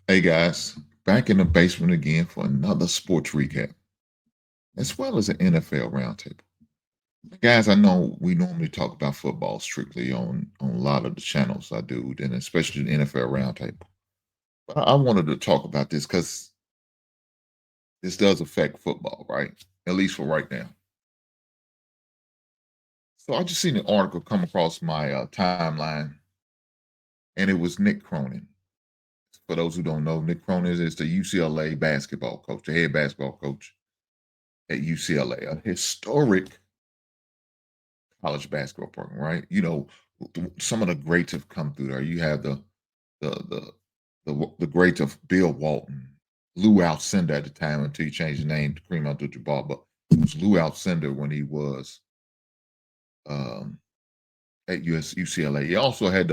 Hey guys, back in the basement again for another sports recap, as well as an NFL roundtable. Guys, I know we normally talk about football strictly on a lot of the channels I do, and especially the NFL roundtable. But I wanted to talk about this because this does affect football, right? At least for right now. So I just seen an article come across my timeline, and it was Nick Cronin. For those who don't know, Nick Cronin is the UCLA basketball coach, the head basketball coach at UCLA, a historic college basketball program, right? Some of the greats have come through there. You have the the the greats of Bill Walton, Lou Alcindor at the time until he changed the name to Kareem Abdul-Jabbar, but it was Lou Alcindor when he was um, at UCLA. You also had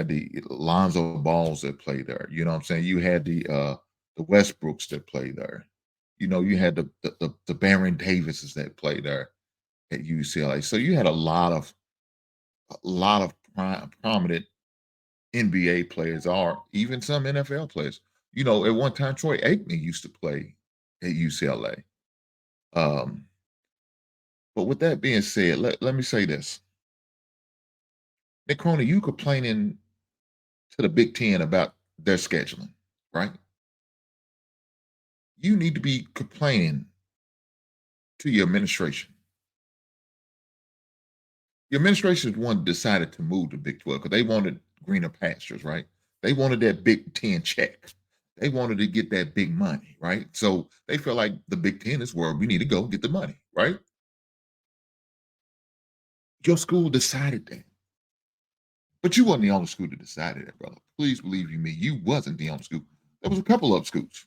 the Lonzo Balls that played there. You know what I'm saying? You had the Westbrooks that played there. You had the Baron Davises that played there at UCLA. So you had a lot of prominent NBA players, or even some NFL players. At one time, Troy Aikman used to play at UCLA. Um, but with that being said, let me say this. Nick Cronin, you complaining to the Big Ten about their scheduling, right? You need to be complaining to your administration. Your administration is the one that decided to move to Big 12 because they wanted greener pastures, right? They wanted that Big 10 check. They wanted to get that big money, right? So they feel like the Big 10 is where we need to go get the money, right? Your school decided that. But you wasn't the only school that decided that, brother. Please believe you me. You wasn't the only school. There was a couple of schools,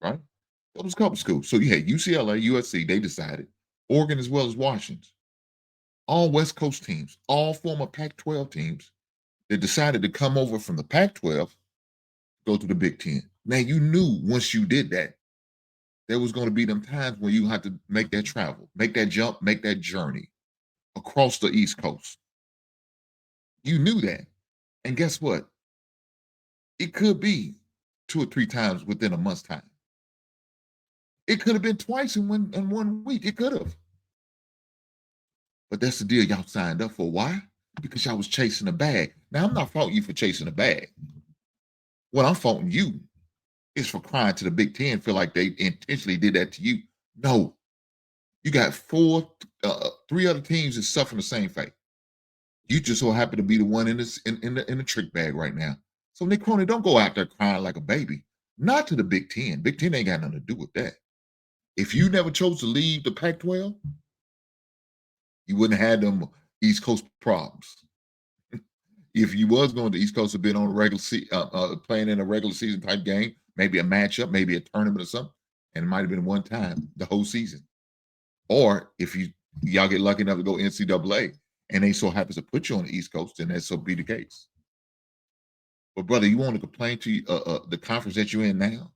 right? There was a couple of schools. So you had UCLA, USC, they decided. Oregon as well as Washington. All West Coast teams, all former Pac-12 teams that decided to come over from the Pac-12, go to the Big Ten. Now you knew once you did that, there was going to be them times when you had to make that travel, make that jump, make that journey across the East Coast. You knew that. And guess what? It could be 2 or 3 times within a month's time. It could have been twice in one week. It could have. But that's the deal y'all signed up for. Why? Because y'all was chasing a bag. Now I'm not faulting you for chasing a bag. What I'm faulting you is for crying to the Big Ten, feel like they intentionally did that to you. No, you got three other teams that suffering the same fate. You just so happen to be the one in the trick bag right now. So Nick Cronin, don't go out there crying like a baby. Not to the Big Ten. Big Ten ain't got nothing to do with that. If you never chose to leave the Pac-12, you wouldn't have had them East Coast problems. If you was going to the East Coast, have been on a playing in a regular season type game, maybe a matchup, maybe a tournament or something, and it might have been one time the whole season. Or if y'all get lucky enough to go NCAA and they so happens to put you on the East Coast, then that so be the case. But brother, you want to complain to the conference that you're in now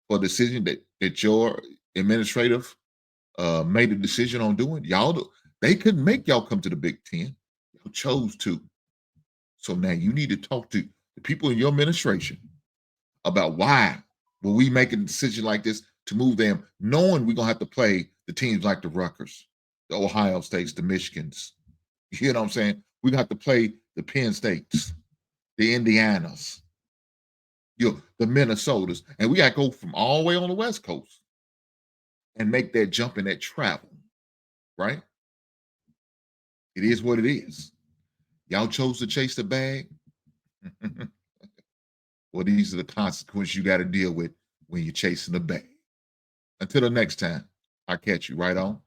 for a decision that your administrative made a decision on doing? They couldn't make y'all come to the Big Ten. Y'all chose to. So now you need to talk to the people in your administration about why were we making a decision like this to move them, knowing we're gonna have to play the teams like the Rutgers, the Ohio States, the Michigans. You know what I'm saying? We got to play the Penn States, the Indianas, the Minnesotas, and we got to go from all the way on the West Coast and make that jump in that travel, right? It is what it is. Y'all chose to chase the bag. Well, these are the consequences you got to deal with when you're chasing the bag. Until the next time, I'll catch you right on.